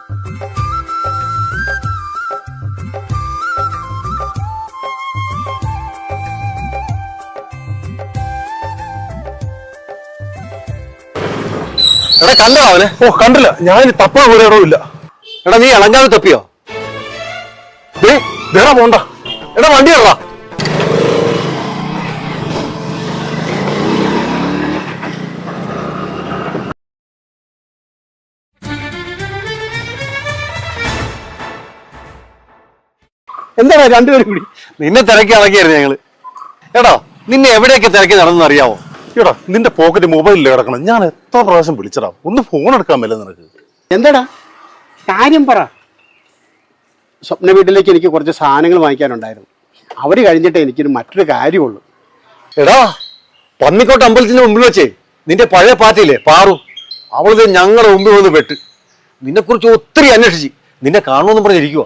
എടാ കണ്ടോ അവനെ? ഓ കണ്ടില്ല, ഞാൻ തപ്പ പോലെ ഇല്ല. എടാ നീ ഇളങ്കാവ് തപ്പിയോ? വേറെ പോണ്ട. എടാ വണ്ടി ഇറ. എന്താണ് രണ്ടുപേരും കൂടി? നിന്നെ തിരക്കി ഇളക്കിയായിരുന്നു ഞങ്ങള്. എടാ നിന്നെ എവിടെയൊക്കെ തിരക്കി നടന്നു അറിയാവോ? എടാ നിന്റെ പോക്കറ്റ് മൊബൈലിൽ കിടക്കണം. ഞാൻ എത്ര പ്രാവശ്യം വിളിച്ചടാ, ഒന്ന് ഫോൺ എടുക്കാൻ മേലെ നിനക്ക്. എന്താടാ കാര്യം പറ. സ്വപ്ന വീട്ടിലേക്ക് എനിക്ക് കുറച്ച് സാധനങ്ങൾ വാങ്ങിക്കാനുണ്ടായിരുന്നു. അവർ കഴിഞ്ഞിട്ടേ എനിക്കൊരു മറ്റൊരു കാര്യമുള്ളൂ. എടാ പന്നിക്കോട്ട് അമ്പലത്തിന്റെ മുമ്പിൽ വെച്ചേ നിന്റെ പഴയ പാർട്ടിയില്ലേ പാറു, അവളിത് ഞങ്ങളുടെ മുമ്പിൽ വന്ന് പെട്ട്. നിന്നെക്കുറിച്ച് ഒത്തിരി അന്വേഷിച്ച് നിന്നെ കാണുമെന്ന് പറഞ്ഞിരിക്കുക.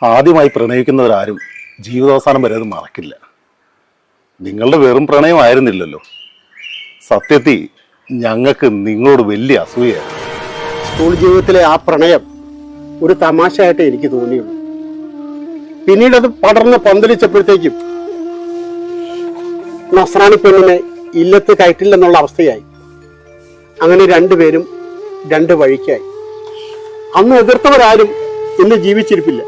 ആദ്യമായി പ്രണയിക്കുന്നവരാരും ജീവിതാവസാനം വരെ അത് മറക്കില്ല. നിങ്ങളുടെ വെറും പ്രണയമായിരുന്നില്ലല്ലോ. സത്യത്തിൽ ഞങ്ങൾക്ക് നിങ്ങളോട് വലിയ അസൂയാണ്. സ്കൂൾ ജീവിതത്തിലെ ആ പ്രണയം ഒരു തമാശയായിട്ടേ എനിക്ക് തോന്നിയുള്ളൂ. പിന്നീട് അത് പടർന്ന് പന്തലിച്ചപ്പോഴത്തേക്കും നസ്രാണി പെണ്ണിനെ ഇല്ലത്ത് കയറ്റില്ലെന്നുള്ള അവസ്ഥയായി. അങ്ങനെ രണ്ടുപേരും രണ്ട് വഴിക്കായി. അന്ന് എതിർത്തവരാരും ഇന്ന് ജീവിച്ചിരിപ്പില്ല.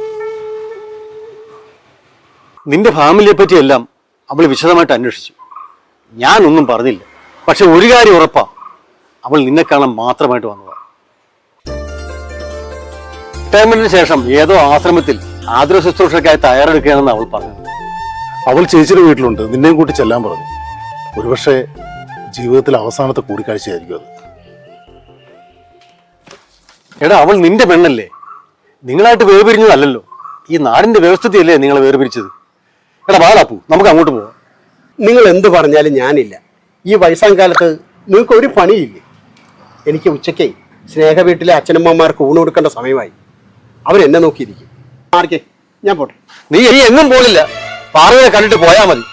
നിന്റെ ഫാമിലിയെ പറ്റിയെല്ലാം അവൾ വിശദമായിട്ട് അന്വേഷിച്ചു. ഞാനൊന്നും പറഞ്ഞില്ല. പക്ഷെ ഒരു കാര്യം ഉറപ്പാ, അവൾ നിന്നെ കാണാൻ മാത്രമായിട്ട് വന്നതാണ്. റിട്ടയർമെന്റിന് ശേഷം ഏതോ ആശ്രമത്തിൽ ആതുര ശുശ്രൂഷയ്ക്കായി തയ്യാറെടുക്കുകയാണെന്ന് അവൾ പറഞ്ഞത്. അവൾ ചേച്ചിയുടെ വീട്ടിലുണ്ട്, നിന്നെയും കൂട്ടി ചെല്ലാൻ പറഞ്ഞു. ഒരുപക്ഷെ ജീവിതത്തിലെ അവസാനത്തെ കൂടിക്കാഴ്ചയായിരിക്കും അത്. എടാ അവൾ നിന്റെ പെണ്ണല്ലേ, നിങ്ങളായിട്ട് വേർപിരിഞ്ഞതല്ലല്ലോ. ഈ നാടിന്റെ വ്യവസ്ഥിതിയല്ലേ നിങ്ങളെ വേർപിരിച്ചത്. എടാ വാളാപ്പു, നമുക്ക് അങ്ങോട്ട് പോവാം. നിങ്ങൾ എന്ത് പറഞ്ഞാലും ഞാനില്ല. ഈ വയസ്സാം കാലത്ത് നിങ്ങൾക്ക് ഒരു പണിയില്ലേ? എനിക്ക് ഉച്ചയ്ക്ക് സ്നേഹ വീട്ടിലെ അച്ഛനമ്മമാർക്ക് ഊണ് കൊടുക്കേണ്ട സമയമായി. അവരെന്നെ നോക്കിയിരിക്കും. ആർക്കേ ഞാൻ പോട്ടെ. നീ എങ്ങും പോലില്ല. പാറുവിനെ കണ്ടിട്ട് പോയാൽ മതി,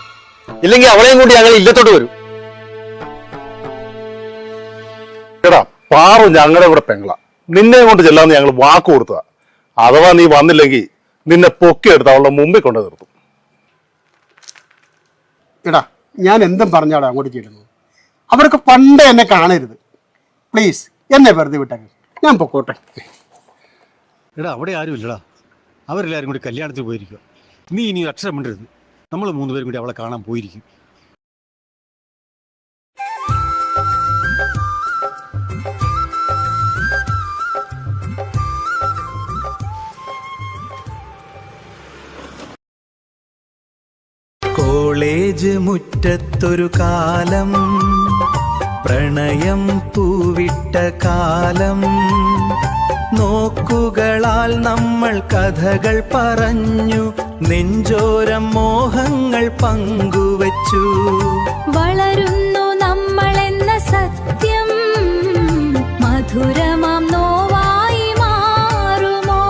ഇല്ലെങ്കിൽ അവളെയും കൂടി ഞങ്ങൾ ഇല്ലത്തോട്ട് വരും. എടാ പാറു ഞങ്ങളുടെ ഇവിടെ പെങ്ങള, നിന്നെ കൊണ്ട് ചെല്ലാന്ന് ഞങ്ങൾ വാക്ക് കൊടുത്തതാ. അഥവാ നീ വന്നില്ലെങ്കിൽ നിന്നെ പൊക്കിയെടുത്ത് അവളുടെ മുമ്പിൽ കൊണ്ടു നിർത്തും. എടാ ഞാൻ എന്തും പറഞ്ഞാടാ അങ്ങോട്ട് ചെല്ലുന്നു. അവർക്ക് പണ്ടേ എന്നെ കാണരുത്. പ്ലീസ് എന്നെ വെറുതെ വിട്ടേക്ക്, ഞാൻ പൊക്കോട്ടെ. എടാ അവിടെ ആരും ഇല്ലടാ, അവരെല്ലാവരും കൂടി കല്യാണത്തിൽ പോയിരിക്കുക. നീ ഇനി അക്ഷരം മിണ്ടരുത്. നമ്മൾ 3 പേരും കൂടി അവളെ കാണാൻ പോയിരിക്കും. കോളേജ് മുറ്റത്തൊരു കാലം, പ്രണയം പൂവിട്ട കാലം. നോക്കുകളാൽ നമ്മൾ കഥകൾ പറഞ്ഞു, നെഞ്ചോരം മോഹങ്ങൾ പങ്കുവച്ചു. വളരുന്നു നമ്മളെന്ന സത്യം മധുരമാം നോവായി മാറുമോ?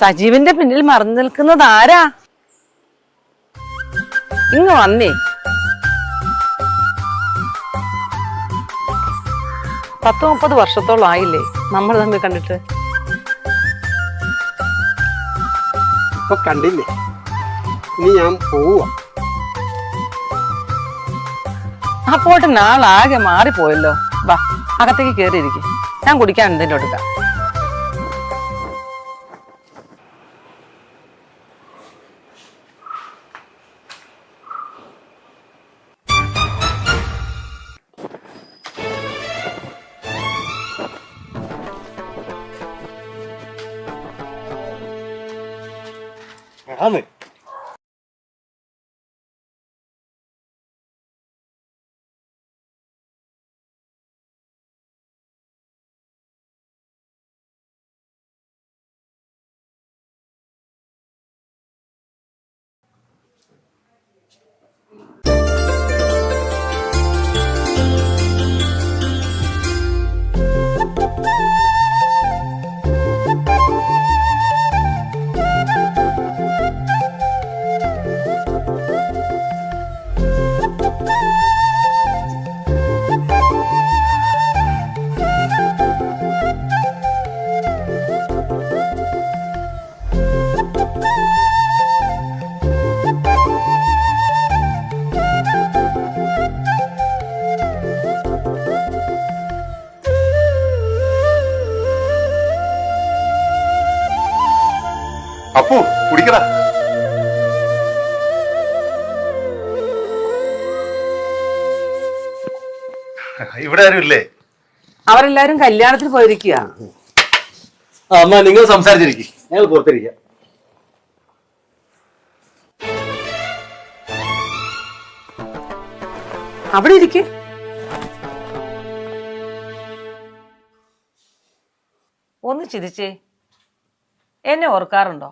സജീവിന്റെ പിന്നിൽ മറന്നു നിൽക്കുന്നത് ആരാ? ഇങ്ങ് വന്നേ. 10-30 വർഷത്തോളം ആയില്ലേ നമ്മൾ തമ്മിൽ കണ്ടിട്ട്? ഇപ്പൊ കണ്ടില്ലേ, ഇനി ഞാൻ പോവാ. അപ്പോട്ട് നാളാകെ മാറിപ്പോയല്ലോ. വാ അകത്തേക്ക് കേറിയിരിക്കും, ഞാൻ കുടിക്കാൻ എന്തെങ്കിലും എടുക്കാം. ഇവിടെ ആരും ഇല്ലേ? അവരെല്ലാരും കല്യാണത്തിന് പോയിരിക്കുക. അമ്മ നിങ്ങൾ സംസാരിച്ചിരിക്കും, ഞങ്ങൾ പുറത്തിരിക്കാം. അവിടെ ഇരിക്കെ. ഒന്ന് ചിരിച്ചേ. എന്നെ ഓർക്കാറുണ്ടോ?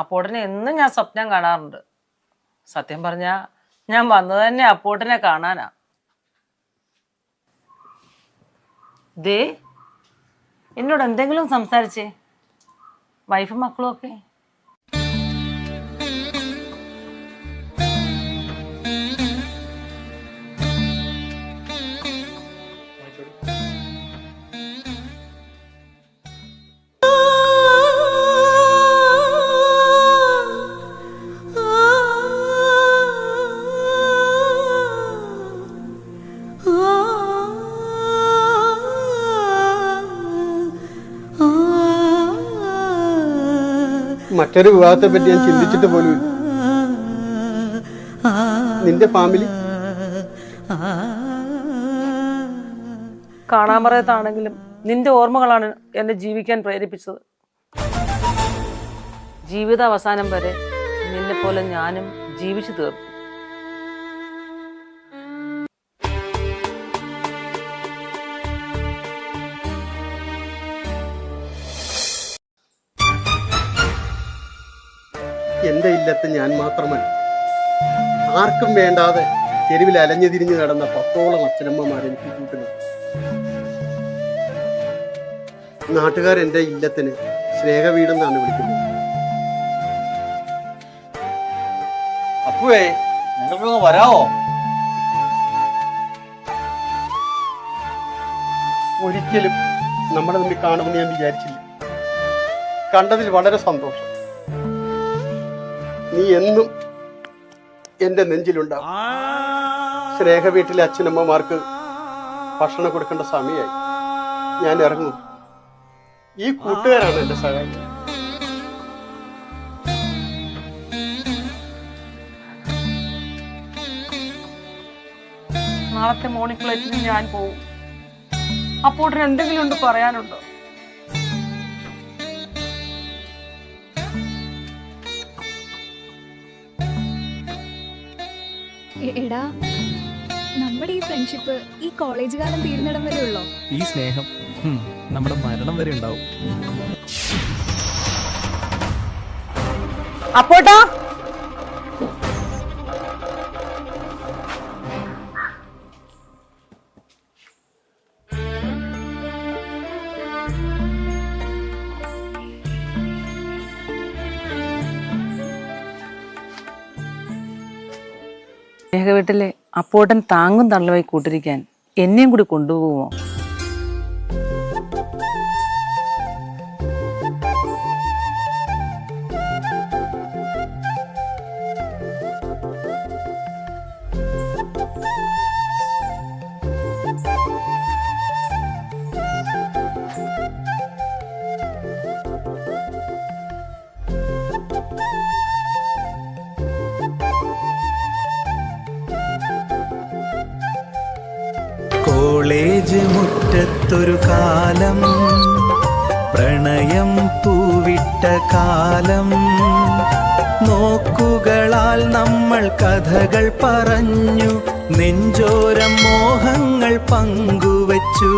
അപ്പോട്ടനെ എന്നും ഞാൻ സ്വപ്നം കാണാറുണ്ട്. സത്യം പറഞ്ഞാ ഞാൻ വന്നത് തന്നെ അപ്പോട്ടനെ കാണാനാ. ദേ എന്നോട് എന്തെങ്കിലും സംസാരിച്ചേ. വൈഫും മക്കളും ഒക്കെ മറ്റൊരു വിവാഹത്തെ പറ്റി ഞാൻ ചിന്തിച്ചിട്ട് പോലും നിന്റെ ഫാമിലി കാണാൻ പറയത്താണെങ്കിലും നിന്റെ ഓർമ്മകളാണ് എന്നെ ജീവിക്കാൻ പ്രേരിപ്പിച്ചത്. ജീവിത അവസാനം വരെ നിന്നെ പോലെ ഞാനും ജീവിച്ചു തീർന്നു. എന്റെ ഇല്ലത്ത് ഞാൻ മാത്രമല്ല, ആർക്കും വേണ്ടാതെ തെരുവിൽ അലഞ്ഞു തിരിഞ്ഞു നടന്ന 10ഓളം അച്ഛനമ്മമാർ എനിക്ക് കൂട്ടുന്നു. നാട്ടുകാരെന്റെ ഇല്ലത്തിന് സ്നേഹവീടെന്നാണ് വിളിക്കുന്നത്. അപ്പുവേ ഞങ്ങൾക്കൊന്ന് വരാമോ? ഒരിക്കലും നമ്മളെ തമ്മിൽ കാണുമെന്ന് ഞാൻ വിചാരിച്ചില്ല. കണ്ടതിൽ വളരെ സന്തോഷം. നീ എന്നും എന്റെ നെഞ്ചിലുണ്ടാവും. സ്നേഹ വീട്ടിലെ അച്ഛനമ്മമാർക്ക് ഭക്ഷണം കൊടുക്കേണ്ട സമയമായി. ഞാൻ ഇറങ്ങും. ഈ കൂട്ടുകാരാണ് എന്റെ സഹായം. നാളത്തെ മോർണിംഗ് ഫ്ലൈറ്റിന് ഞാൻ പോവും. അപ്പോട്ടിന് എന്തെങ്കിലും ഉണ്ട് പറയാനുണ്ടോ? എടാ, നമ്മുടെ ഈ ഫ്രണ്ട്ഷിപ്പ് ഈ കോളേജ് കാലം തീരുന്നിടം വരെ ഉള്ളോ? ഈ സ്നേഹം നമ്മുടെ മരണം വരെ ഉണ്ടാവും. അപ്പോട്ടാ, വീട്ടിലെ അപ്പോട്ടൻ താങ്ങും തള്ളവായി കൂട്ടിരിക്കാൻ എന്നെയും കൂടി കൊണ്ടുപോകുമോ? കോളേജ് മുറ്റത്തൊരു കാലം, പ്രണയം പൂവിട്ട കാലം, നോക്കുകളാൽ നമ്മൾ കഥകൾ പറഞ്ഞു, നെഞ്ചോരം മോഹങ്ങൾ പങ്കുവച്ചു.